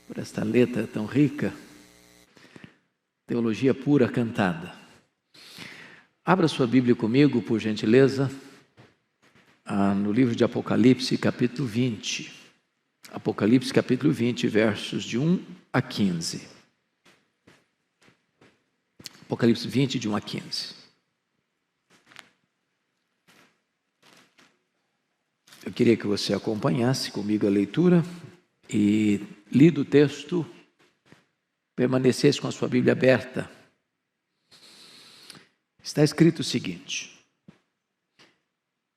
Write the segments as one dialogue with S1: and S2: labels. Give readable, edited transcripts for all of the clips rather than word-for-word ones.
S1: por esta letra tão rica, teologia pura cantada. Abra sua Bíblia comigo, por gentileza, no livro de Apocalipse, capítulo 20. Apocalipse, capítulo 20, versos de 1 a 15. Apocalipse 20, de 1 a 15. Eu queria que você acompanhasse comigo a leitura e, lido o texto, permanecesse com a sua Bíblia aberta. Está escrito o seguinte: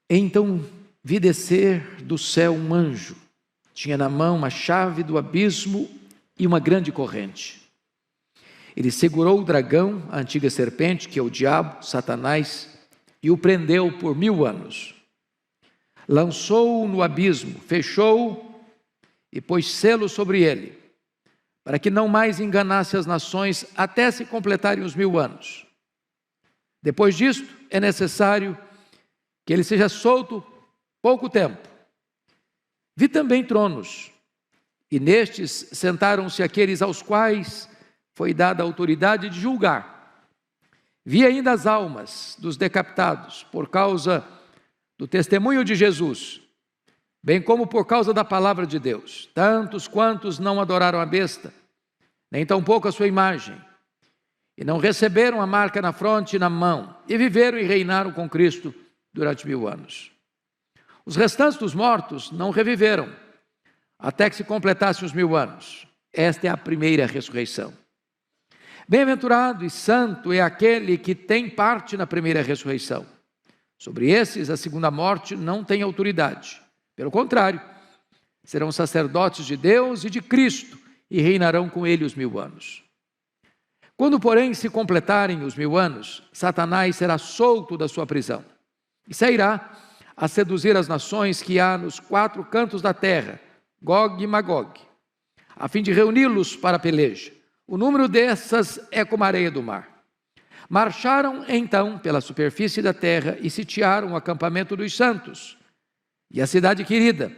S1: Então vi descer do céu um anjo, tinha na mão uma chave do abismo e uma grande corrente. Ele segurou o dragão, a antiga serpente, que é o diabo, Satanás, e o prendeu por 1000 anos. Lançou-o no abismo, fechou-o e pôs selo sobre ele, para que não mais enganasse as nações até se completarem os 1000 anos. Depois disto, é necessário que ele seja solto pouco tempo. Vi também tronos, e nestes sentaram-se aqueles aos quais foi dada a autoridade de julgar. Vi ainda as almas dos decapitados por causa do testemunho de Jesus, bem como por causa da palavra de Deus, tantos quantos não adoraram a besta, nem tampouco a sua imagem, e não receberam a marca na fronte e na mão, e viveram e reinaram com Cristo durante 1000 anos. Os restantes dos mortos não reviveram, até que se completassem os 1000 anos. Esta é a primeira ressurreição. Bem-aventurado e santo é aquele que tem parte na primeira ressurreição. Sobre esses, a segunda morte não tem autoridade. Pelo contrário, serão sacerdotes de Deus e de Cristo e reinarão com ele os 1000 anos. Quando, porém, se completarem os 1000 anos, Satanás será solto da sua prisão e sairá a seduzir as nações que há nos 4 cantos da terra, Gog e Magog, a fim de reuni-los para a peleja. O número dessas é como a areia do mar. Marcharam então pela superfície da terra e sitiaram o acampamento dos santos e a cidade querida.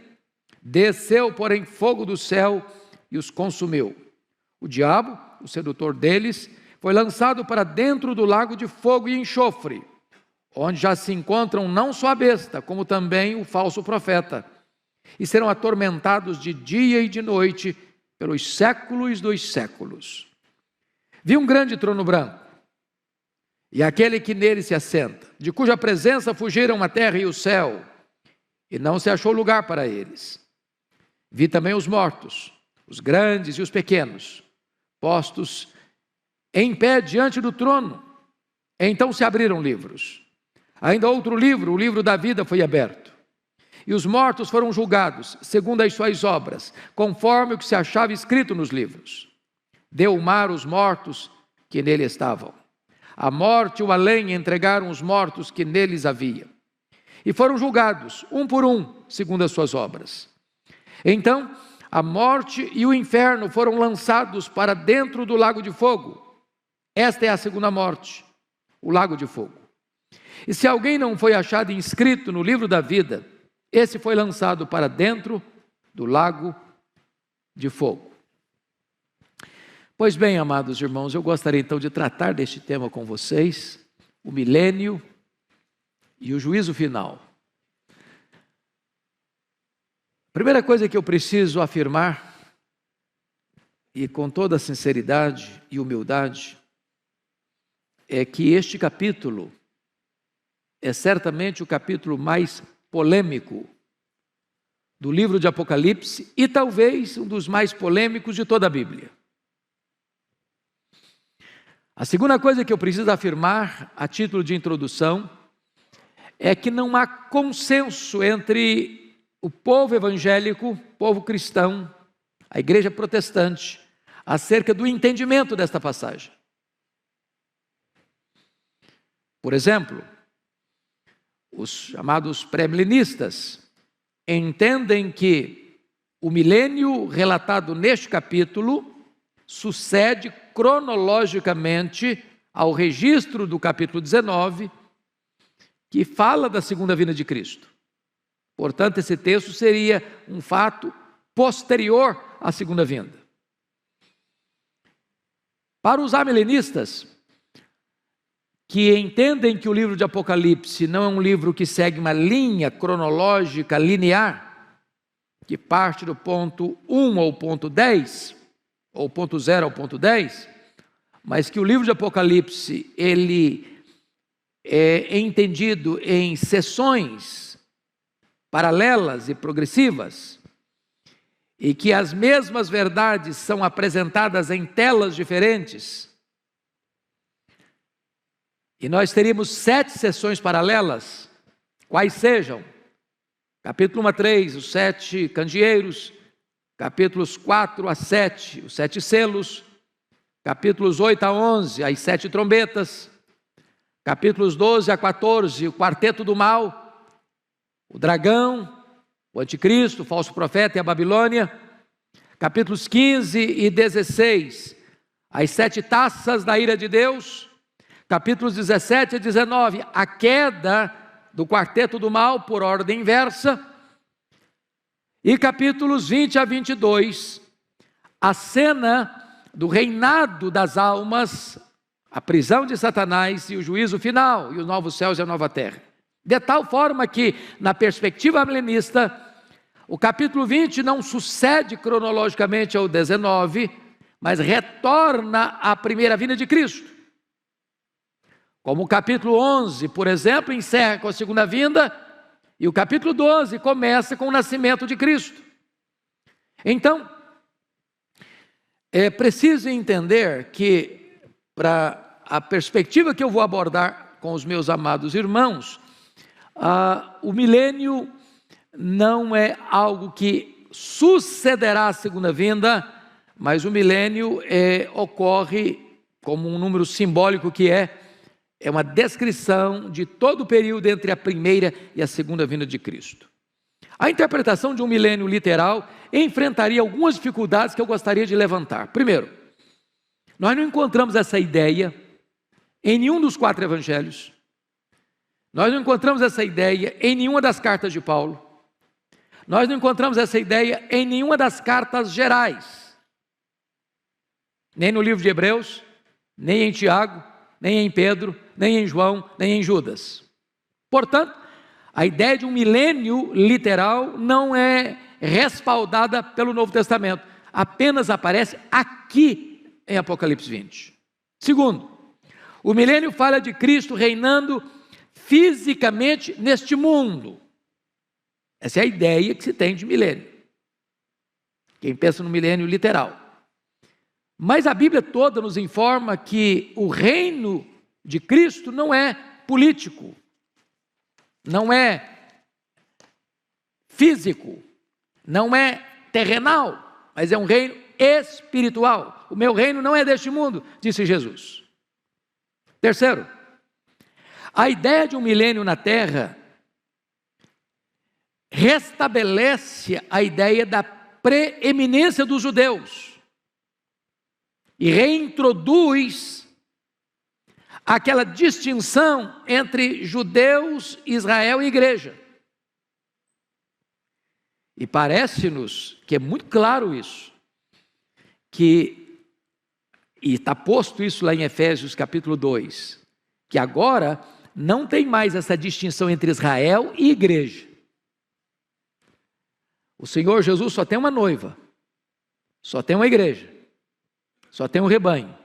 S1: Desceu, porém, fogo do céu e os consumiu. O diabo, o sedutor deles, foi lançado para dentro do lago de fogo e enxofre, onde já se encontram não só a besta, como também o falso profeta, e serão atormentados de dia e de noite pelos séculos dos séculos. Vi um grande trono branco, e aquele que nele se assenta, de cuja presença fugiram a terra e o céu, e não se achou lugar para eles. Vi também os mortos, os grandes e os pequenos, postos em pé diante do trono. Então se abriram livros. Ainda outro livro, o livro da vida, foi aberto. E os mortos foram julgados, segundo as suas obras, conforme o que se achava escrito nos livros. Deu o mar os mortos que nele estavam. A morte e o além entregaram os mortos que neles havia. E foram julgados, um por um, segundo as suas obras. Então, a morte e o inferno foram lançados para dentro do lago de fogo. Esta é a segunda morte, o lago de fogo. E se alguém não foi achado inscrito no livro da vida, esse foi lançado para dentro do lago de fogo. Pois bem, amados irmãos, eu gostaria então de tratar deste tema com vocês, o milênio e o juízo final. A primeira coisa que eu preciso afirmar, e com toda sinceridade e humildade, é que este capítulo é certamente o capítulo mais polêmico do livro de Apocalipse e talvez um dos mais polêmicos de toda a Bíblia. A segunda coisa que eu preciso afirmar, a título de introdução, é que não há consenso entre o povo evangélico, povo cristão, a igreja protestante, acerca do entendimento desta passagem. Por exemplo, os chamados pré-milenistas entendem que o milênio relatado neste capítulo sucede cronologicamente ao registro do capítulo 19, que fala da segunda vinda de Cristo. Portanto, esse texto seria um fato posterior à segunda vinda. Para os amilenistas, que entendem que o livro de Apocalipse não é um livro que segue uma linha cronológica linear, que parte do ponto 1 ao ponto 10, ou ponto 0 ao ponto 10, mas que o livro de Apocalipse, ele é entendido em sessões paralelas e progressivas, e que as mesmas verdades são apresentadas em telas diferentes. E nós teríamos 7 sessões paralelas, quais sejam: capítulo 1 a 3, os 7 candeeiros; capítulos 4 a 7, os 7 selos; capítulos 8 a 11, as 7 trombetas; capítulos 12 a 14, o quarteto do mal, o dragão, o anticristo, o falso profeta e a Babilônia; capítulos 15 e 16, as 7 taças da ira de Deus; capítulos 17 a 19, a queda do quarteto do mal por ordem inversa; e capítulos 20 a 22, a cena do reinado das almas, a prisão de Satanás e o juízo final, e os novos céus e a nova terra. De tal forma que, na perspectiva milenista, o capítulo 20 não sucede cronologicamente ao 19, mas retorna à primeira vinda de Cristo. Como o capítulo 11, por exemplo, encerra com a segunda vinda, e o capítulo 12 começa com o nascimento de Cristo. Então, é preciso entender que, para a perspectiva que eu vou abordar com os meus amados irmãos, o milênio não é algo que sucederá à segunda vinda, mas o milênio ocorre como um número simbólico que é uma descrição de todo o período entre a primeira e a segunda vinda de Cristo. A interpretação de um milênio literal enfrentaria algumas dificuldades que eu gostaria de levantar. Primeiro, nós não encontramos essa ideia em nenhum dos 4 evangelhos. Nós não encontramos essa ideia em nenhuma das cartas de Paulo. Nós não encontramos essa ideia em nenhuma das cartas gerais. Nem no livro de Hebreus, nem em Tiago, nem em Pedro, nem em João, nem em Judas. Portanto, a ideia de um milênio literal não é respaldada pelo Novo Testamento, apenas aparece aqui em Apocalipse 20. Segundo, o milênio fala de Cristo reinando fisicamente neste mundo. Essa é a ideia que se tem de milênio, quem pensa no milênio literal. Mas a Bíblia toda nos informa que o reino de Cristo não é político, não é físico, não é terrenal, mas é um reino espiritual. O meu reino não é deste mundo, disse Jesus. Terceiro, a ideia de um milênio na terra restabelece a ideia da preeminência dos judeus e reintroduz aquela distinção entre judeus, Israel e igreja. E parece-nos que é muito claro isso, e está posto isso lá em Efésios capítulo 2, que agora não tem mais essa distinção entre Israel e igreja. O Senhor Jesus só tem uma noiva, só tem uma igreja, só tem um rebanho,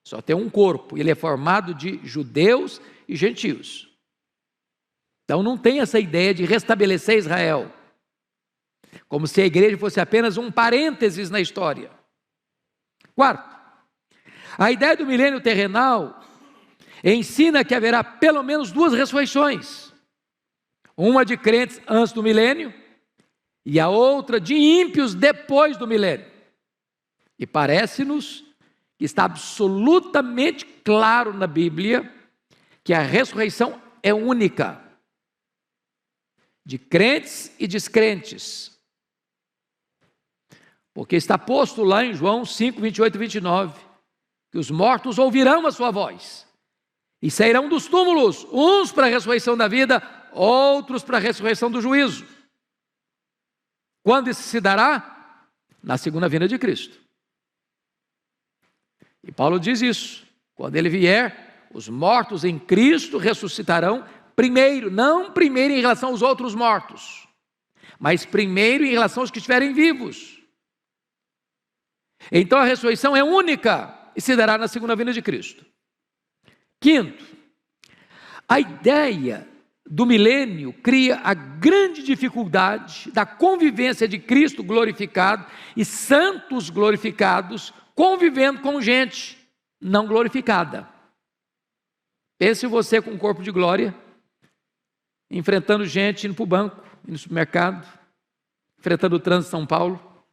S1: só tem um corpo. Ele é formado de judeus e gentios. Então não tem essa ideia de restabelecer Israel, como se a igreja fosse apenas um parênteses na história. Quarto, a ideia do milênio terrenal ensina que haverá pelo menos 2 ressurreições, uma de crentes antes do milênio e a outra de ímpios depois do milênio. E parece-nos que está absolutamente claro na Bíblia que a ressurreição é única, de crentes e descrentes, porque está posto lá em João 5, 28 e 29, que os mortos ouvirão a sua voz e sairão dos túmulos, uns para a ressurreição da vida, outros para a ressurreição do juízo. Quando isso se dará? Na segunda vinda de Cristo. E Paulo diz isso: quando ele vier, os mortos em Cristo ressuscitarão primeiro, não primeiro em relação aos outros mortos, mas primeiro em relação aos que estiverem vivos. Então a ressurreição é única e se dará na segunda vinda de Cristo. Quinto, a ideia do milênio cria a grande dificuldade da convivência de Cristo glorificado e santos glorificados convivendo com gente não glorificada. Pense você com um corpo de glória, enfrentando gente, indo para o banco, indo no supermercado, enfrentando o trânsito de São Paulo.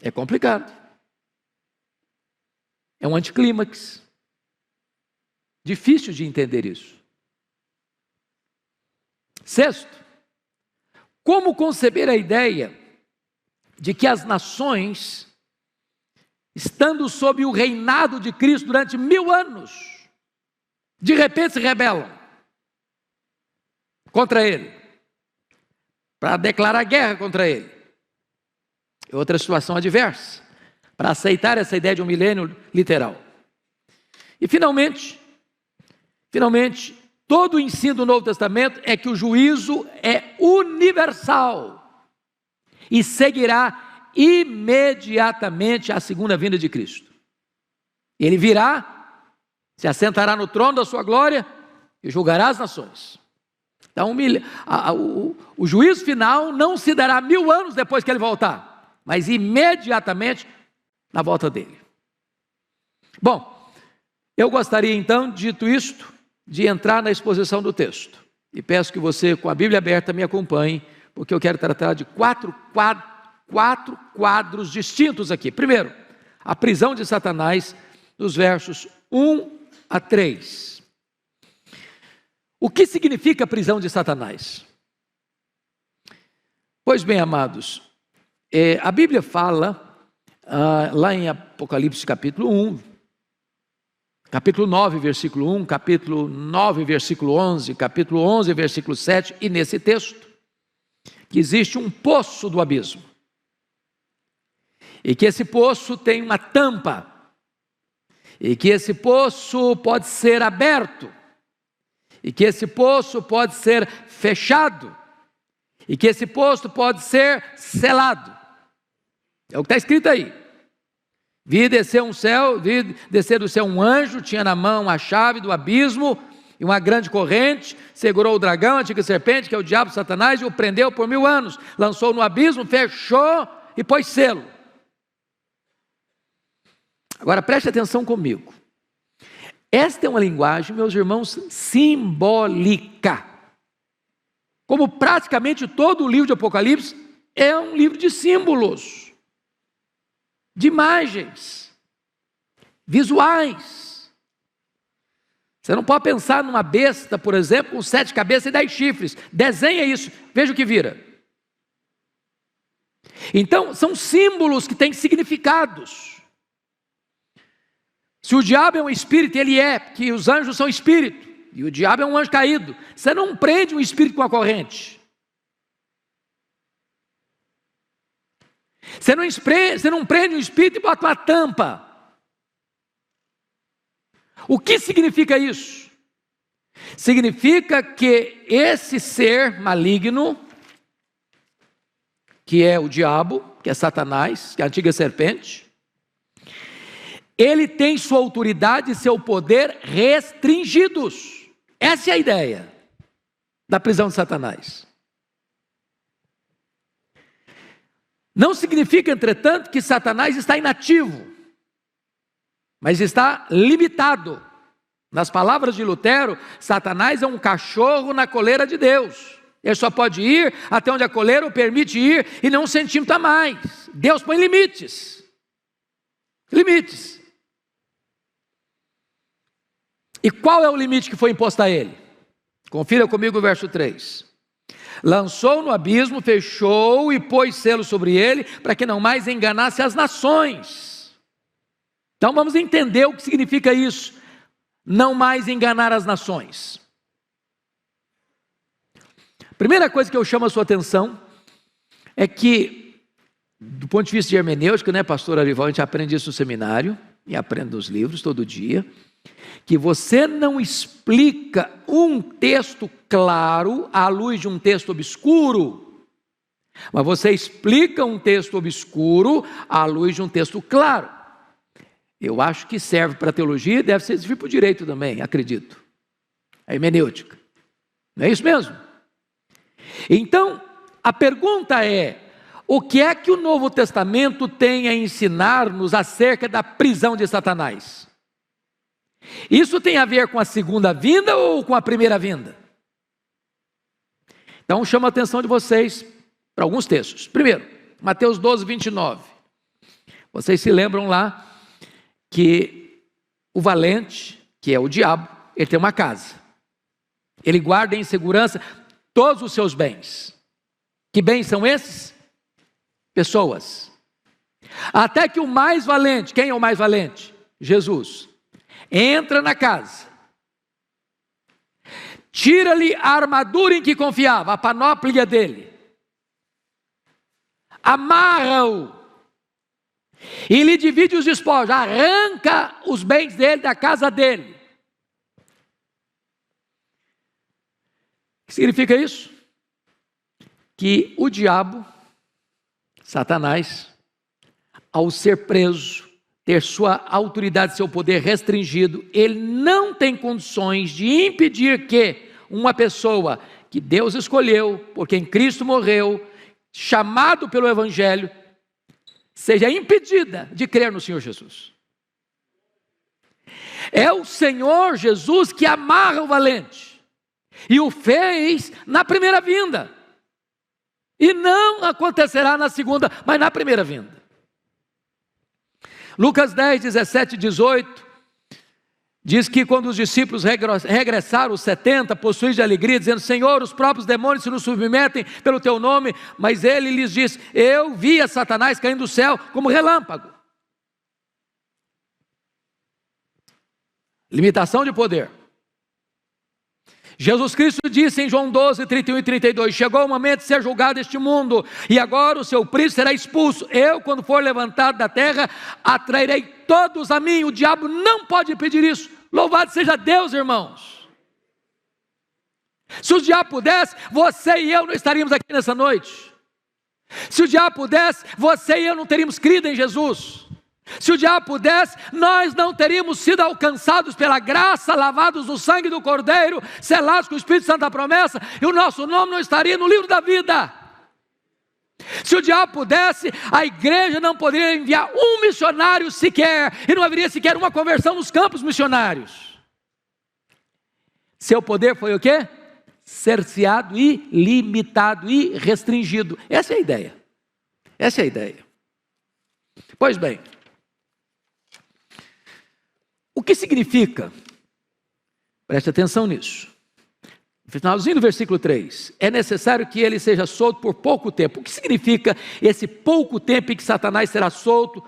S1: É complicado. É um anticlímax. Difícil de entender isso. Sexto, como conceber a ideia de que as nações, estando sob o reinado de Cristo durante 1000 anos, de repente se rebelam contra Ele, para declarar guerra contra Ele? É outra situação adversa, para aceitar essa ideia de um milênio literal. E finalmente, todo o ensino do Novo Testamento é que o juízo é universal e seguirá imediatamente a segunda vinda de Cristo. Ele virá, se assentará no trono da sua glória e julgará as nações. Então o juízo final não se dará 1000 anos depois que ele voltar, mas imediatamente na volta dele. Bom, eu gostaria então, dito isto, de entrar na exposição do texto. E peço que você, com a Bíblia aberta, me acompanhe, porque eu quero tratar de quatro quadros distintos aqui. Primeiro, a prisão de Satanás, dos versos 1 a 3. O que significa a prisão de Satanás? Pois bem, amados, a Bíblia fala, lá em Apocalipse capítulo 1, capítulo 9, versículo 1, capítulo 9, versículo 11, capítulo 11, versículo 7, e nesse texto, que existe um poço do abismo, e que esse poço tem uma tampa, e que esse poço pode ser aberto, e que esse poço pode ser fechado, e que esse poço pode ser selado. É o que está escrito aí. Vi descer do céu um anjo, tinha na mão a chave do abismo e uma grande corrente, segurou o dragão, a antiga serpente, que é o diabo, Satanás, e o prendeu por 1000 anos, lançou no abismo, fechou e pôs selo. Agora preste atenção comigo. Esta é uma linguagem, meus irmãos, simbólica. Como praticamente todo o livro de Apocalipse é um livro de símbolos, de imagens, visuais. Você não pode pensar numa besta, por exemplo, com 7 cabeças e 10 chifres. Desenha isso, veja o que vira. Então, são símbolos que têm significados. Se o diabo é um espírito, ele é, porque os anjos são espírito, e o diabo é um anjo caído. Você não prende um espírito com a corrente. Você não prende um espírito e bota uma tampa. O que significa isso? Significa que esse ser maligno, que é o diabo, que é Satanás, que é a antiga serpente, ele tem sua autoridade e seu poder restringidos. Essa é a ideia da prisão de Satanás. Não significa, entretanto, que Satanás está inativo, mas está limitado. Nas palavras de Lutero, Satanás é um cachorro na coleira de Deus. Ele só pode ir até onde a coleira o permite ir e não 1 centímetro a mais. Deus põe limites. Limites. E qual é o limite que foi imposto a ele? Confira comigo o verso 3. Lançou no abismo, fechou e pôs selo sobre ele, para que não mais enganasse as nações. Então vamos entender o que significa isso, não mais enganar as nações. Primeira coisa que eu chamo a sua atenção é que, do ponto de vista de hermenêutica, né, pastor Arival, a gente aprende isso no seminário, e aprendo nos livros todo dia, que você não explica um texto claro à luz de um texto obscuro, mas você explica um texto obscuro à luz de um texto claro. Eu acho que serve para a teologia e deve servir para o direito também, acredito. A hermenêutica. Não é isso mesmo? Então, a pergunta é: o que é que o Novo Testamento tem a ensinar-nos acerca da prisão de Satanás? Isso tem a ver com a segunda vinda ou com a primeira vinda? Então, chamo a atenção de vocês para alguns textos. Primeiro, Mateus 12, 29. Vocês se lembram lá que o valente, que é o diabo, ele tem uma casa. Ele guarda em segurança todos os seus bens. Que bens são esses? Pessoas. Até que o mais valente, quem é o mais valente? Jesus. Entra na casa, tira-lhe a armadura em que confiava, a panóplia dele, amarra-o e lhe divide os despojos, arranca os bens dele da casa dele. O que significa isso? Que o diabo, Satanás, ao ser preso, ter sua autoridade, seu poder restringido, ele não tem condições de impedir que uma pessoa que Deus escolheu, por quem Cristo morreu, chamado pelo Evangelho, seja impedida de crer no Senhor Jesus. É o Senhor Jesus que amarra o valente, e o fez na primeira vinda, e não acontecerá na segunda, mas na primeira vinda. Lucas 10, 17 e 18, diz que quando os discípulos regressaram, os 70, possuídos de alegria, dizendo: Senhor, os próprios demônios se nos submetem pelo teu nome, mas ele lhes disse: eu vi a Satanás caindo do céu como relâmpago. Limitação de poder. Jesus Cristo disse em João 12, 31 e 32, chegou o momento de ser julgado este mundo, e agora o seu príncipe será expulso. Eu, quando for levantado da terra, atrairei todos a mim. O diabo não pode impedir isso. Louvado seja Deus, irmãos. Se o diabo pudesse, você e eu não estaríamos aqui nessa noite. Se o diabo pudesse, você e eu não teríamos crido em Jesus. Se o diabo pudesse, nós não teríamos sido alcançados pela graça, lavados no sangue do Cordeiro, selados com o Espírito Santo da promessa, e o nosso nome não estaria no livro da vida. Se o diabo pudesse, a igreja não poderia enviar um missionário sequer, e não haveria sequer uma conversão nos campos missionários. Seu poder foi o quê? Cerceado e limitado e restringido. Essa é a ideia. Essa é a ideia. Pois bem, o que significa? Preste atenção nisso. No finalzinho do versículo 3, é necessário que ele seja solto por pouco tempo. O que significa esse pouco tempo em que Satanás será solto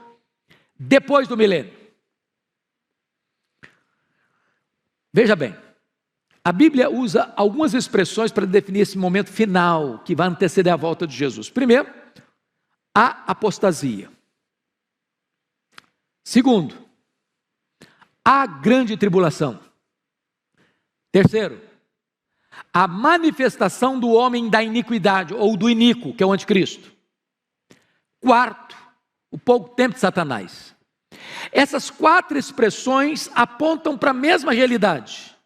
S1: depois do milênio? Veja bem, a Bíblia usa algumas expressões para definir esse momento final que vai anteceder a volta de Jesus. Primeiro, a apostasia. Segundo, a grande tribulação. Terceiro, a manifestação do homem da iniquidade, ou do iníquo, que é o anticristo. Quarto, o pouco tempo de Satanás. Essas quatro expressões apontam para a mesma realidade.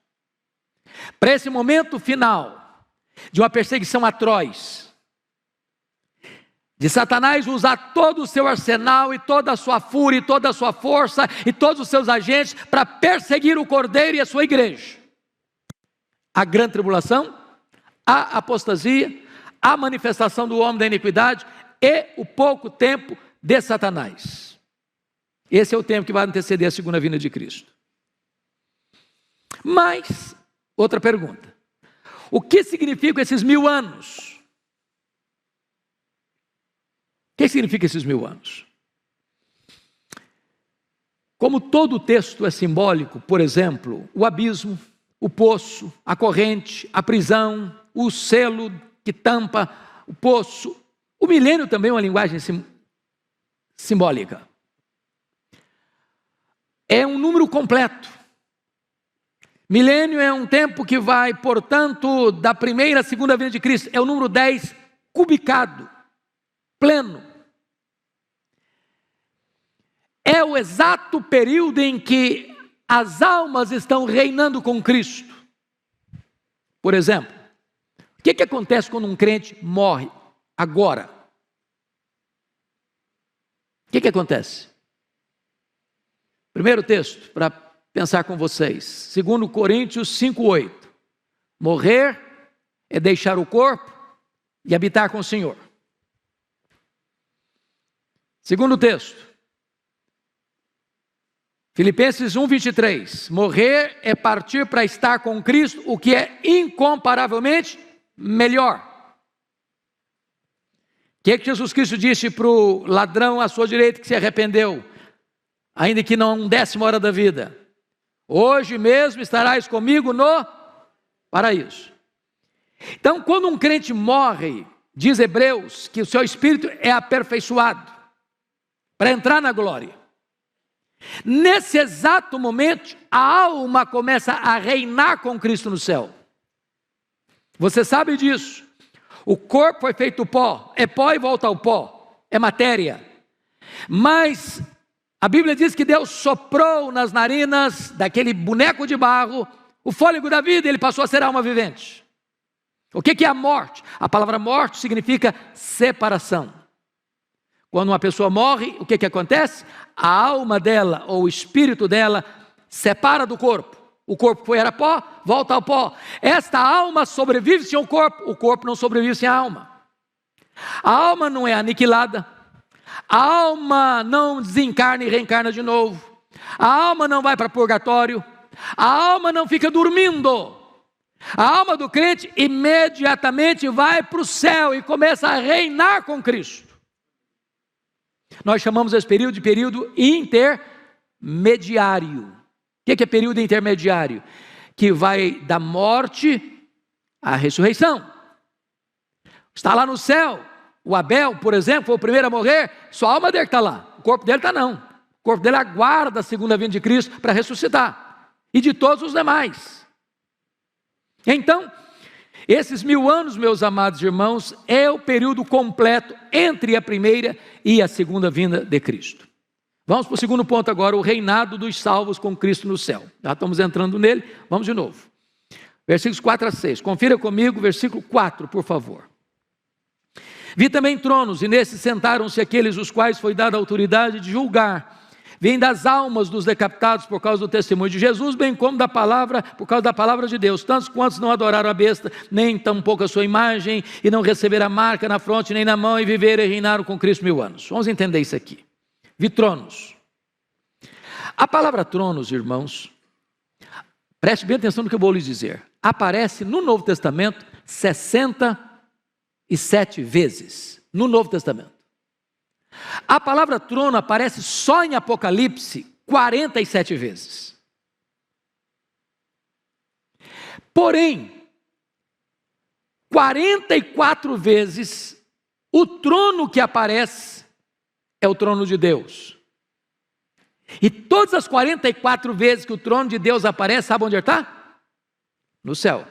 S1: Para esse momento final, de uma perseguição atroz, de Satanás usar todo o seu arsenal e toda a sua fúria, e toda a sua força e todos os seus agentes para perseguir o Cordeiro e a sua igreja. A grande tribulação, a apostasia, a manifestação do homem da iniquidade e o pouco tempo de Satanás. Esse é o tempo que vai anteceder a segunda vinda de Cristo. Mas, outra pergunta: o que significam esses 1000 anos? O que significa esses 1000 anos? Como todo o texto é simbólico, por exemplo, o abismo, o poço, a corrente, a prisão, o selo que tampa o poço, o milênio também é uma linguagem simbólica. é um número completo. Milênio é um tempo que vai, portanto, da primeira à segunda vinda de Cristo. É o número 10 cubicado, pleno. É o exato período em que as almas estão reinando com Cristo. Por exemplo, o que acontece quando um crente morre agora? O que acontece? Primeiro texto, para pensar com vocês, 2 Coríntios 5:8. Morrer é deixar o corpo e habitar com o Senhor. Segundo texto, Filipenses 1:23. Morrer é partir para estar com Cristo, o que é incomparavelmente melhor. O que Jesus Cristo disse para o ladrão à sua direita que se arrependeu, ainda que não 10ª hora da vida? Hoje mesmo estarás comigo no paraíso. Então, quando um crente morre, diz Hebreus que o seu espírito é aperfeiçoado para entrar na glória. Nesse exato momento, a alma começa a reinar com Cristo no céu. Você sabe disso. O corpo foi feito pó, é pó e volta ao pó, é matéria. Mas a Bíblia diz que Deus soprou nas narinas daquele boneco de barro o fôlego da vida e ele passou a ser alma vivente. O que é a morte? A palavra morte significa separação. Quando uma pessoa morre, o que acontece? A alma dela ou o espírito dela separa do corpo. O corpo era pó, volta ao pó. Esta alma sobrevive sem o corpo não sobrevive sem a alma. A alma não é aniquilada. A alma não desencarna e reencarna de novo. A alma não vai para purgatório. A alma não fica dormindo. A alma do crente imediatamente vai para o céu e começa a reinar com Cristo. Nós chamamos esse período de período intermediário. O que é período intermediário? Que vai da morte à ressurreição. Está lá no céu. O Abel, por exemplo, foi o primeiro a morrer, sua alma dele está lá, o corpo dele está não. O corpo dele aguarda a segunda vinda de Cristo para ressuscitar. E de todos os demais. Então, esses 1000 anos, meus amados irmãos, é o período completo entre a primeira e a segunda vinda de Cristo. Vamos para o segundo ponto agora, o reinado dos salvos com Cristo no céu. Já estamos entrando nele, vamos de novo. Versículos 4-6, confira comigo, versículo 4, por favor. Vi também tronos, e nesses sentaram-se aqueles os quais foi dada a autoridade de julgar. Vêm das almas dos decapitados por causa do testemunho de Jesus, bem como da palavra, por causa da palavra de Deus. Tantos quantos não adoraram a besta, nem tampouco a sua imagem, e não receberam a marca na fronte nem na mão, e viveram e reinaram com Cristo 1000 anos. Vamos entender isso aqui. Vi tronos. A palavra tronos, irmãos, preste bem atenção no que eu vou lhes dizer. Aparece no Novo Testamento 67 vezes. No Novo Testamento. A palavra trono aparece só em Apocalipse 47 vezes. Porém, 44 vezes o trono que aparece é o trono de Deus. E todas as 44 vezes que o trono de Deus aparece, sabe onde ele está? No céu.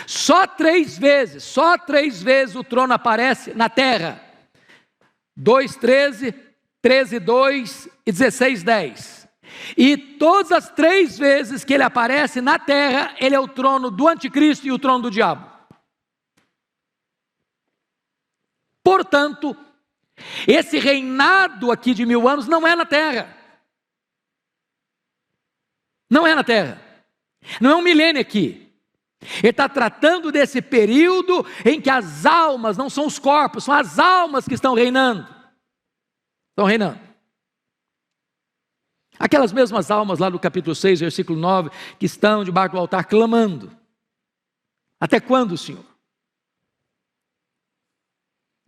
S1: Só três vezes o trono aparece na terra. 2:13, 13:2 e 16:10. E todas as 3 vezes que ele aparece na terra, ele é o trono do anticristo e o trono do diabo. Portanto, esse reinado aqui de 1000 anos não é na terra. Não é na terra. Não é um milênio aqui. Ele está tratando desse período em que as almas, não são os corpos, são as almas que estão reinando. Estão reinando. Aquelas mesmas almas lá do capítulo 6, versículo 9, que estão debaixo do altar clamando. Até quando, Senhor?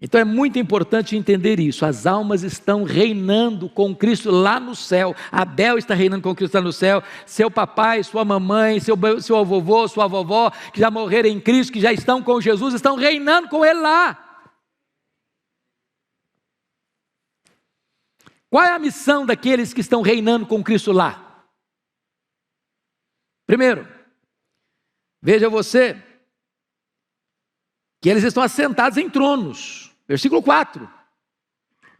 S1: Então é muito importante entender isso. As almas estão reinando com Cristo lá no céu. Abel está reinando com Cristo lá no céu. Seu papai, sua mamãe, seu vovô, sua vovó, que já morreram em Cristo, que já estão com Jesus, estão reinando com Ele lá. Qual é a missão daqueles que estão reinando com Cristo lá? Primeiro, veja você, que eles estão assentados em tronos. Versículo 4.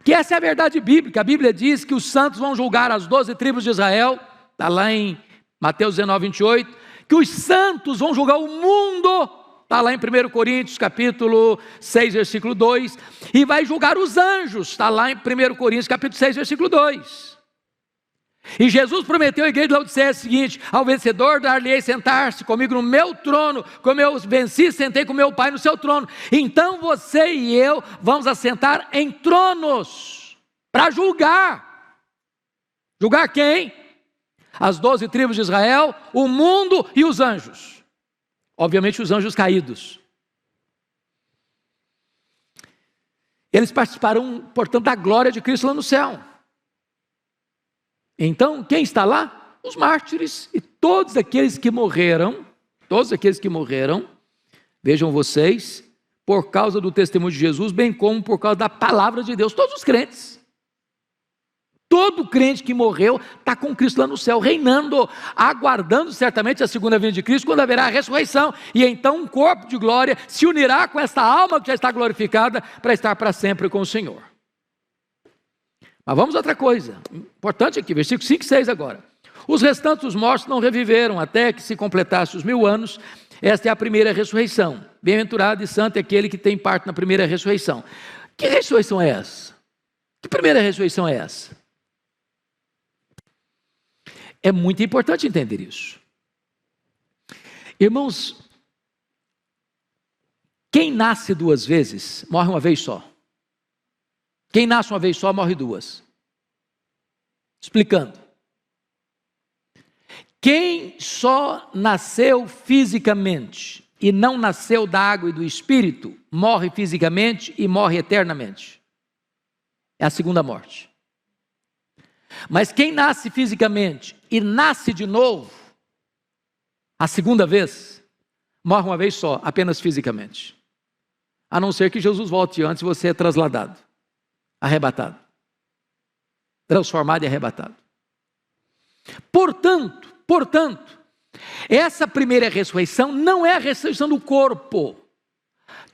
S1: Que essa é a verdade bíblica. A Bíblia diz que os santos vão julgar as 12 tribos de Israel. Está lá em Mateus 19, 28. Que os santos vão julgar o mundo. Está lá em 1 Coríntios, capítulo 6, versículo 2. E vai julgar os anjos. Está lá em 1 Coríntios, capítulo 6, versículo 2. E Jesus prometeu à igreja de Laodiceia o seguinte: ao vencedor dar-lhe-ei sentar-se comigo no meu trono, como eu venci, sentei com meu Pai no seu trono. Então você e eu vamos assentar em tronos, para julgar. Julgar quem? As 12 tribos de Israel, o mundo e os anjos. Obviamente os anjos caídos. Eles participarão, portanto, da glória de Cristo lá no céu. Então, quem está lá? Os mártires e todos aqueles que morreram, vejam vocês, por causa do testemunho de Jesus, bem como por causa da palavra de Deus, todos os crentes. Todo crente que morreu está com Cristo lá no céu, reinando, aguardando certamente a segunda vinda de Cristo, quando haverá a ressurreição, e então um corpo de glória se unirá com esta alma que já está glorificada, para estar para sempre com o Senhor. Mas vamos a outra coisa, importante aqui, versículos 5 e 6 agora. Os restantes dos mortos não reviveram, até que se completasse os 1000 anos, esta é a primeira ressurreição. Bem-aventurado e santo é aquele que tem parte na primeira ressurreição. Que ressurreição é essa? Que primeira ressurreição é essa? É muito importante entender isso. Irmãos, quem nasce 2 vezes, morre uma vez só. Quem nasce uma vez só, morre 2. Explicando. Quem só nasceu fisicamente e não nasceu da água e do Espírito, morre fisicamente e morre eternamente. É a segunda morte. Mas quem nasce fisicamente e nasce de novo, a segunda vez, morre uma vez só, apenas fisicamente. A não ser que Jesus volte antes e você é trasladado, arrebatado, transformado e arrebatado. Portanto, essa primeira ressurreição não é a ressurreição do corpo.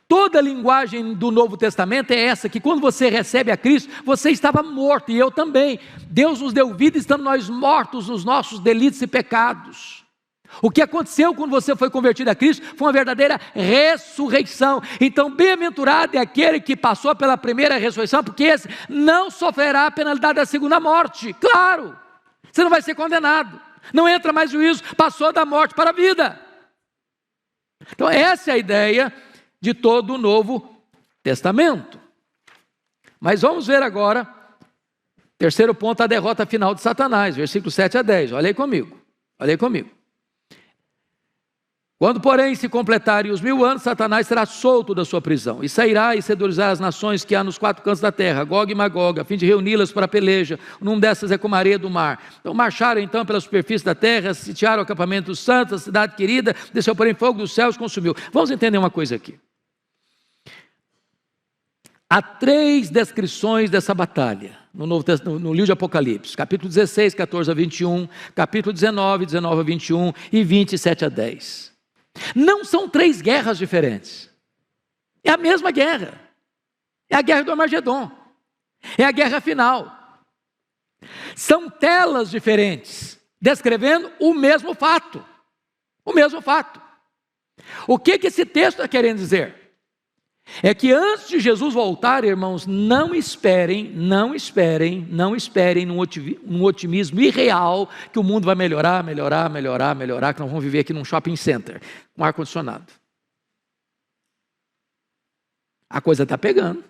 S1: Toda a linguagem do Novo Testamento é essa, que quando você recebe a Cristo, você estava morto, e eu também. Deus nos deu vida, estando nós mortos nos nossos delitos e pecados. O que aconteceu quando você foi convertido a Cristo foi uma verdadeira ressurreição. Então, bem-aventurado é aquele que passou pela primeira ressurreição, porque esse não sofrerá a penalidade da segunda morte. Claro, você não vai ser condenado, não entra mais juízo, passou da morte para a vida. Então, essa é a ideia de todo o Novo Testamento. Mas vamos ver agora, terceiro ponto, a derrota final de Satanás, versículos 7 a 10, olha aí comigo. Quando, porém, se completarem os 1000 anos, Satanás será solto da sua prisão, e sairá e seduzirá as nações que há nos 4 cantos da terra, Gog e Magog, a fim de reuni-las para a peleja. O nome dessas é como a areia do mar. Então marcharam então pela superfície da terra, sitiaram o acampamento dos santos, a cidade querida, desceu porém fogo dos céus e consumiu. Vamos entender uma coisa aqui. Há 3 descrições dessa batalha no livro de Apocalipse, capítulo 16, 14 a 21, capítulo 19, 19 a 21 e 27 a 10. Não são 3 guerras diferentes, é a mesma guerra, é a guerra do Armagedon, é a guerra final. São telas diferentes, descrevendo o mesmo fato. O que esse texto está querendo dizer? É que antes de Jesus voltar, irmãos, não esperem num otimismo irreal que o mundo vai melhorar, que nós vamos viver aqui num shopping center, com ar-condicionado. A coisa está pegando,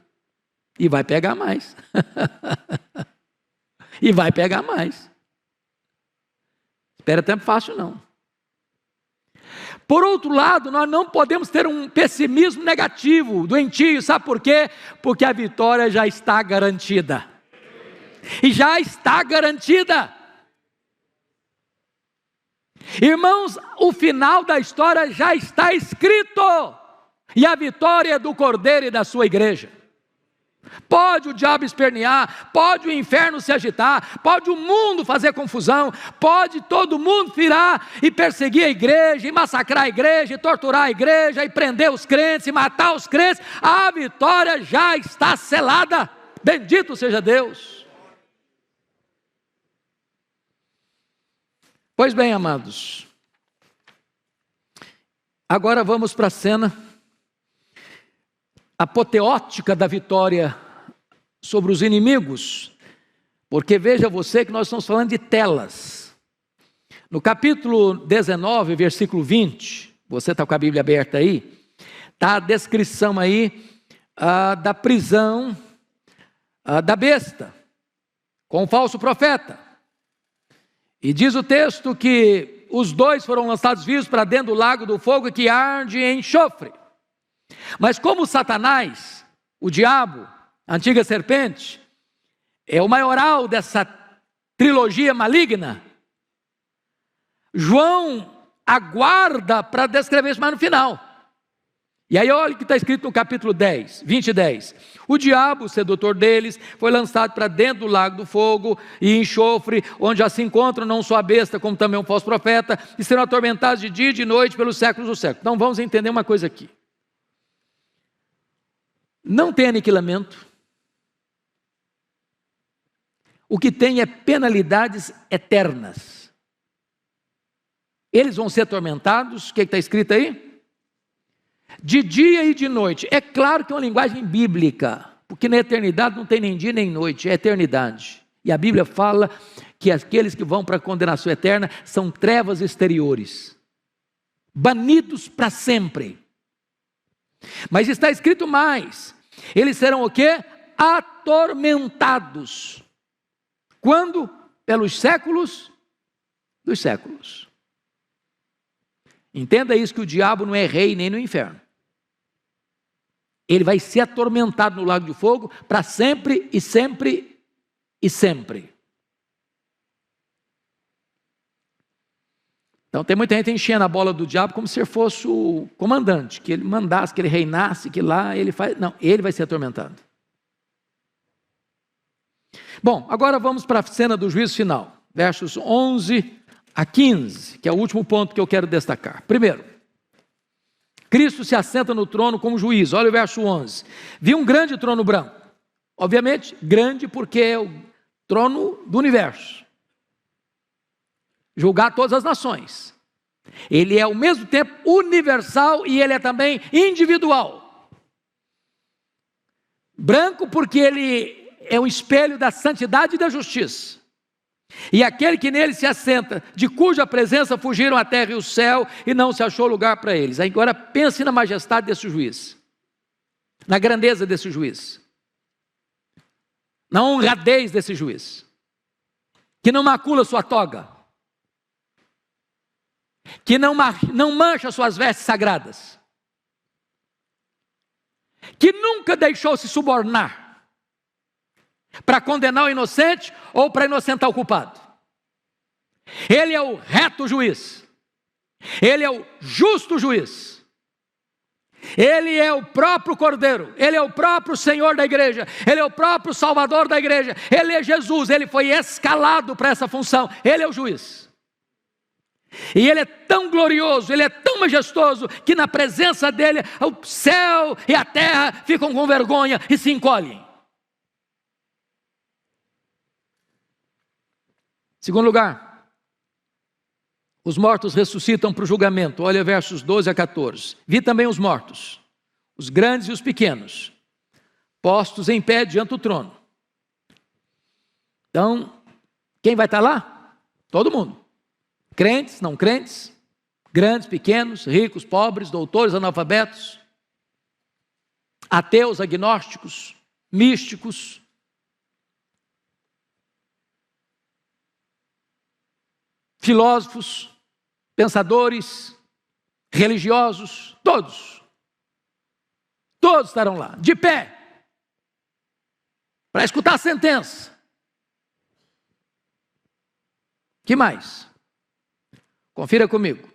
S1: e vai pegar mais. Espera tempo fácil não. Por outro lado, nós não podemos ter um pessimismo negativo, doentio, sabe por quê? Porque a vitória já está garantida. Irmãos, o final da história já está escrito, e a vitória é do Cordeiro e da sua igreja. Pode o diabo espernear, pode o inferno se agitar, pode o mundo fazer confusão, pode todo mundo virar e perseguir a igreja, e massacrar a igreja, e torturar a igreja, e prender os crentes, e matar os crentes. A vitória já está selada. Bendito seja Deus. Pois bem, amados, agora vamos para a cena apoteótica da vitória sobre os inimigos, porque veja você que nós estamos falando de telas. No capítulo 19, versículo 20, você está com a Bíblia aberta aí, está a descrição aí da prisão da besta, com o falso profeta. E diz o texto que os dois foram lançados vivos para dentro do lago do fogo que arde em enxofre. Mas como Satanás, o diabo, a antiga serpente, é o maioral dessa trilogia maligna, João aguarda para descrever isso mais no final. E aí olha o que está escrito no capítulo 10, 20 e 10. O diabo, o sedutor deles, foi lançado para dentro do lago do fogo e enxofre, onde já se encontram não só a besta, como também um falso profeta, e serão atormentados de dia e de noite pelos séculos dos séculos. Então vamos entender uma coisa aqui. Não tem aniquilamento. O que tem é penalidades eternas. Eles vão ser atormentados, o que está escrito aí? De dia e de noite. É claro que é uma linguagem bíblica, porque na eternidade não tem nem dia nem noite, é eternidade. E a Bíblia fala que aqueles que vão para a condenação eterna são trevas exteriores, banidos para sempre. Mas está escrito mais, eles serão o quê? Atormentados. Quando? Pelos séculos dos séculos. Entenda isso, que o diabo não é rei nem no inferno. Ele vai ser atormentado no lago de fogo para sempre e sempre e sempre. Então tem muita gente enchendo a bola do diabo como se ele fosse o comandante, que ele mandasse, que ele reinasse, que lá ele faz... Não, ele vai ser atormentado. Bom, agora vamos para a cena do juízo final, versos 11 a 15, que é o último ponto que eu quero destacar. Primeiro, Cristo se assenta no trono como juiz. Olha o verso 11. Vi um grande trono branco. Obviamente, grande porque é o trono do universo. Julgar todas as nações. Ele é ao mesmo tempo universal e ele é também individual. Branco porque ele é um espelho da santidade e da justiça. E aquele que nele se assenta, de cuja presença fugiram a terra e o céu, e não se achou lugar para eles. Agora pense na majestade desse juiz, na grandeza desse juiz, na honradez desse juiz, que não macula sua toga, que não mancha suas vestes sagradas, que nunca deixou se subornar para condenar o inocente ou para inocentar o culpado. Ele é o reto juiz, ele é o justo juiz, ele é o próprio Cordeiro, ele é o próprio Senhor da igreja, ele é o próprio Salvador da igreja, ele é Jesus, ele foi escalado para essa função, ele é o juiz. E ele é tão glorioso, ele é tão majestoso, que na presença dele o céu e a terra ficam com vergonha e se encolhem. Segundo lugar, os mortos ressuscitam para o julgamento. Olha versos 12 a 14. Vi também os mortos, os grandes e os pequenos, postos em pé diante do trono. Então, quem vai estar lá? Todo mundo. Crentes, não crentes, grandes, pequenos, ricos, pobres, doutores, analfabetos, ateus, agnósticos, místicos, filósofos, pensadores, religiosos, todos estarão lá, de pé, para escutar a sentença. Que mais? Confira comigo.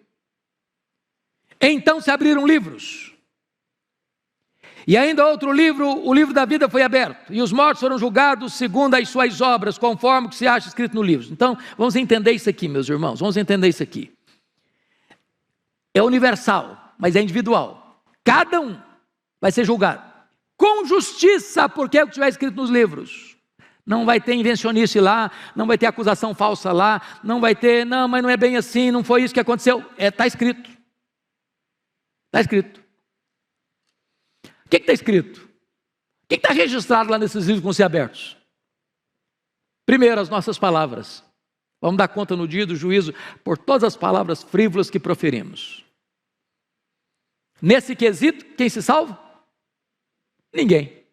S1: Então se abriram livros, E ainda outro livro, o livro da vida foi aberto, e os mortos foram julgados segundo as suas obras, conforme o que se acha escrito no livro. Então, vamos entender isso aqui, meus irmãos, vamos entender isso aqui. É universal, mas é individual. Cada um vai ser julgado com justiça, porque é o que estiver escrito nos livros. Não vai ter invencionice lá, não vai ter acusação falsa lá, não vai ter, não, mas não é bem assim, não foi isso que aconteceu. Está escrito. Está escrito. O que está escrito? O que está registrado lá nesses livros que vão ser abertos? Primeiro, as nossas palavras. Vamos dar conta no dia do juízo por todas as palavras frívolas que proferimos. Nesse quesito, quem se salva? Ninguém.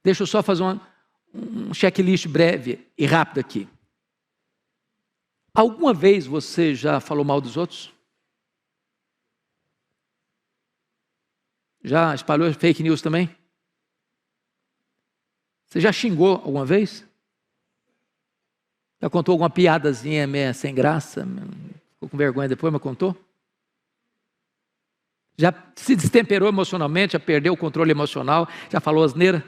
S1: Deixa eu só fazer um checklist breve e rápido aqui. Alguma vez você já falou mal dos outros? Já espalhou fake news também? Você já xingou alguma vez? Já contou alguma piadazinha meio sem graça? Ficou com vergonha depois, mas contou? Já se destemperou emocionalmente, já perdeu o controle emocional, já falou asneira?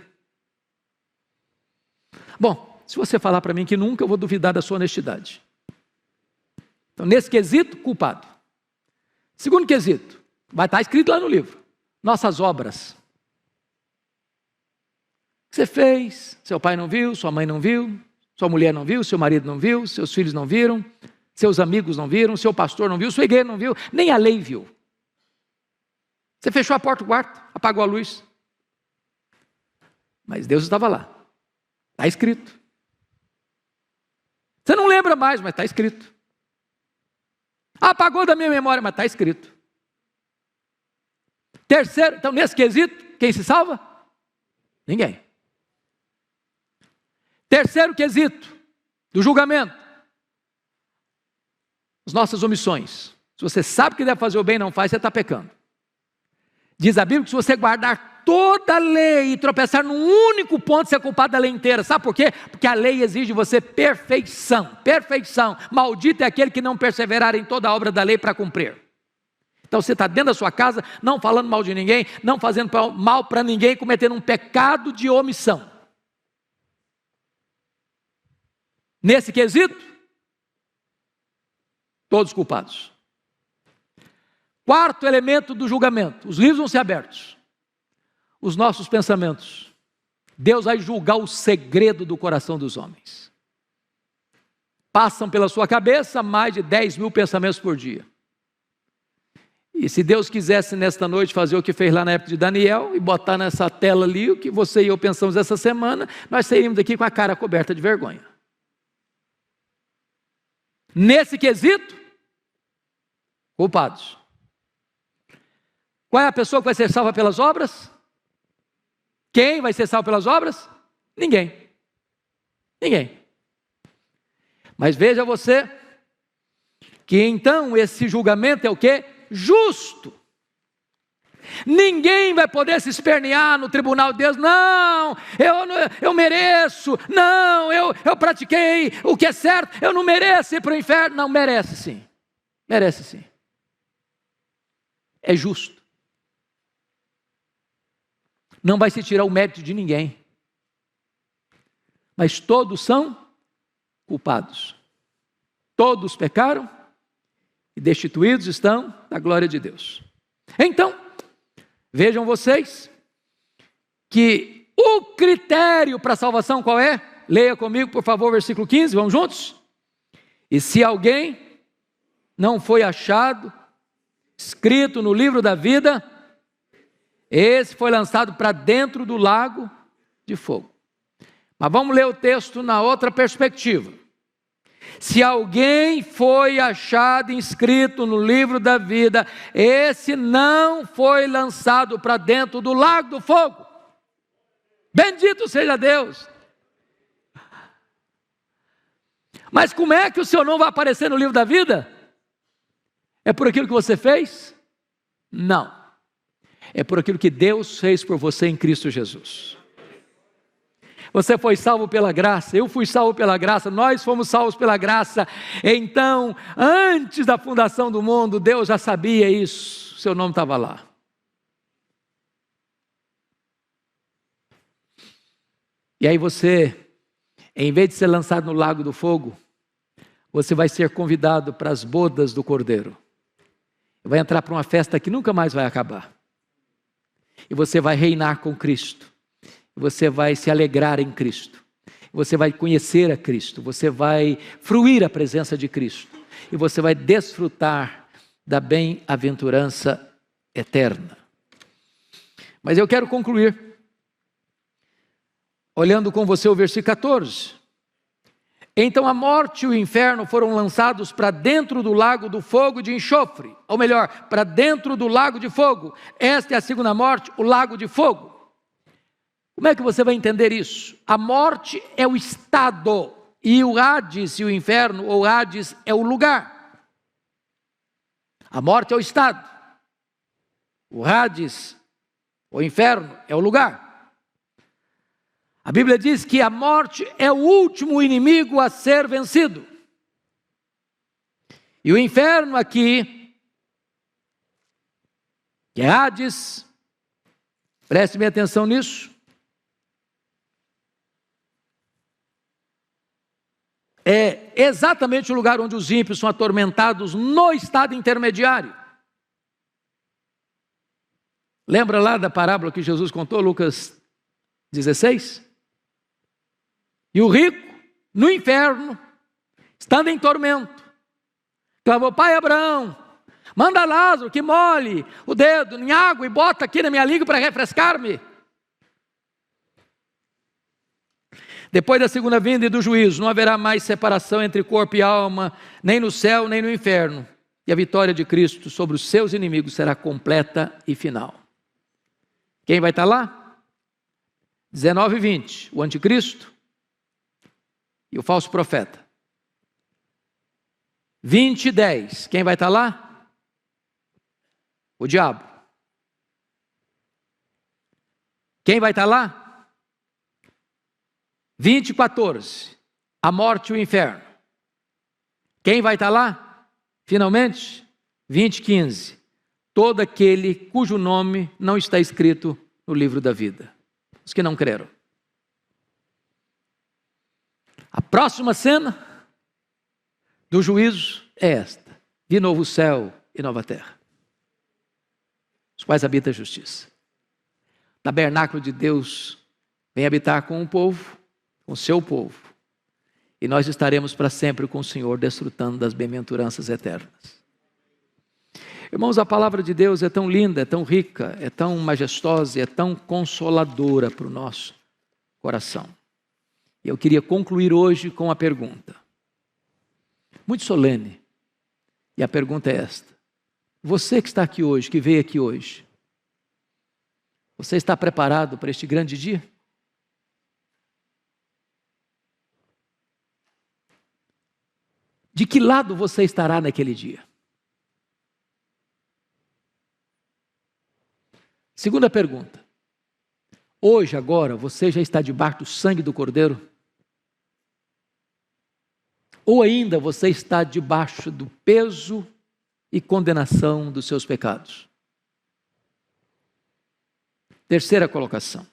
S1: Bom, se você falar para mim que nunca, eu vou duvidar da sua honestidade. Então, nesse quesito, culpado. Segundo quesito, vai estar escrito lá no livro. Nossas obras. O que você fez, seu pai não viu, sua mãe não viu, sua mulher não viu, seu marido não viu, seus filhos não viram, seus amigos não viram, seu pastor não viu, sua igreja não viu, nem a lei viu. Você fechou a porta do quarto, apagou a luz. Mas Deus estava lá. Está escrito. Você não lembra mais, mas está escrito. Apagou da minha memória, mas está escrito. Terceiro, então nesse quesito, quem se salva? Ninguém. Terceiro quesito do julgamento. As nossas omissões. Se você sabe que deve fazer o bem e não faz, você está pecando. Diz a Bíblia que se você guardar toda a lei e tropeçar num único ponto, você é culpado da lei inteira. Sabe por quê? Porque a lei exige de você perfeição. Perfeição. Maldito é aquele que não perseverar em toda a obra da lei para cumprir. Então você está dentro da sua casa, não falando mal de ninguém, não fazendo mal para ninguém, cometendo um pecado de omissão. Nesse quesito, todos culpados. Quarto elemento do julgamento, os livros vão ser abertos. Os nossos pensamentos. Deus vai julgar o segredo do coração dos homens. Passam pela sua cabeça mais de 10.000 pensamentos por dia. E se Deus quisesse nesta noite fazer o que fez lá na época de Daniel e botar nessa tela ali o que você e eu pensamos essa semana, nós sairíamos daqui com a cara coberta de vergonha. Nesse quesito, culpados. Qual é a pessoa que vai ser salva pelas obras? Quem vai ser salvo pelas obras? Ninguém. Ninguém. Mas veja você que então esse julgamento é o quê? Justo. Ninguém vai poder se espernear no tribunal de Deus. Não, eu mereço. Não, eu pratiquei o que é certo. Eu não mereço ir para o inferno. Não, merece sim. Merece sim. É justo. Não vai se tirar o mérito de ninguém. Mas todos são culpados. Todos pecaram e destituídos estão da glória de Deus. Então, vejam vocês que o critério para a salvação qual é? Leia comigo, por favor, versículo 15, vamos juntos? E se alguém não foi achado, escrito no livro da vida, esse foi lançado para dentro do lago de fogo. Mas vamos ler o texto na outra perspectiva. Se alguém foi achado inscrito no livro da vida, esse não foi lançado para dentro do lago do fogo. Bendito seja Deus. Mas como é que o seu nome vai aparecer no livro da vida? É por aquilo que você fez? Não. É por aquilo que Deus fez por você em Cristo Jesus. Você foi salvo pela graça, eu fui salvo pela graça, nós fomos salvos pela graça. Então, antes da fundação do mundo, Deus já sabia isso, seu nome estava lá. E aí você, em vez de ser lançado no lago do fogo, você vai ser convidado para as bodas do Cordeiro. Vai entrar para uma festa que nunca mais vai acabar. E você vai reinar com Cristo. Você vai se alegrar em Cristo. Você vai conhecer a Cristo. Você vai fruir a presença de Cristo. E você vai desfrutar da bem-aventurança eterna. Mas eu quero concluir olhando com você o versículo 14. Então a morte e o inferno foram lançados para dentro do lago do fogo de enxofre, ou melhor, para dentro do lago de fogo. Esta é a segunda morte, o lago de fogo. Como é que você vai entender isso? A morte é o estado, e o Hades e o inferno, ou Hades, é o lugar. A morte é o estado, o Hades, o inferno, é o lugar. A Bíblia diz que a morte é o último inimigo a ser vencido. E o inferno aqui, que é Hades, preste bem atenção nisso, é exatamente o lugar onde os ímpios são atormentados no estado intermediário. Lembra lá da parábola que Jesus contou, Lucas 16? E o rico, no inferno, estando em tormento, clamou: Pai Abraão, manda Lázaro que molhe o dedo em água e bota aqui na minha língua para refrescar-me. Depois da segunda vinda e do juízo, não haverá mais separação entre corpo e alma, nem no céu, nem no inferno. E a vitória de Cristo sobre os seus inimigos será completa e final. Quem vai estar lá? 19 e 20, o anticristo e o falso profeta. 20 e 10, quem vai estar lá? O diabo. Quem vai estar lá? 20 e 14, a morte e o inferno. Quem vai estar lá? Finalmente, 20 e 15, todo aquele cujo nome não está escrito no livro da vida. Os que não creram. A próxima cena do juízo é esta: vi novo céu e nova terra, os quais habita a justiça. O tabernáculo de Deus vem habitar com o povo, com o seu povo, e nós estaremos para sempre com o Senhor, desfrutando das bem-aventuranças eternas. Irmãos, a palavra de Deus é tão linda, é tão rica, é tão majestosa, é tão consoladora para o nosso coração. E eu queria concluir hoje com uma pergunta, muito solene, e a pergunta é esta: você que está aqui hoje, que veio aqui hoje, você está preparado para este grande dia? De que lado você estará naquele dia? Segunda pergunta: hoje, agora, você já está debaixo do sangue do Cordeiro? Ou ainda você está debaixo do peso e condenação dos seus pecados? Terceira colocação: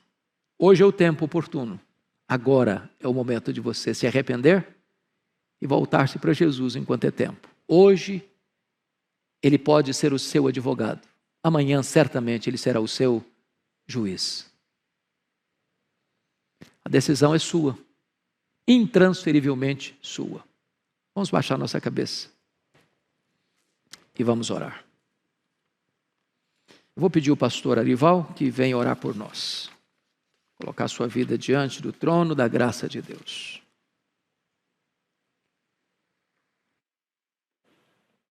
S1: hoje é o tempo oportuno. Agora é o momento de você se arrepender e voltar-se para Jesus enquanto é tempo. Hoje, Ele pode ser o seu advogado. Amanhã, certamente, Ele será o seu juiz. A decisão é sua, intransferivelmente sua. Vamos baixar nossa cabeça e vamos orar. Eu vou pedir ao pastor Arival que venha orar por nós. Colocar sua vida diante do trono da graça de Deus.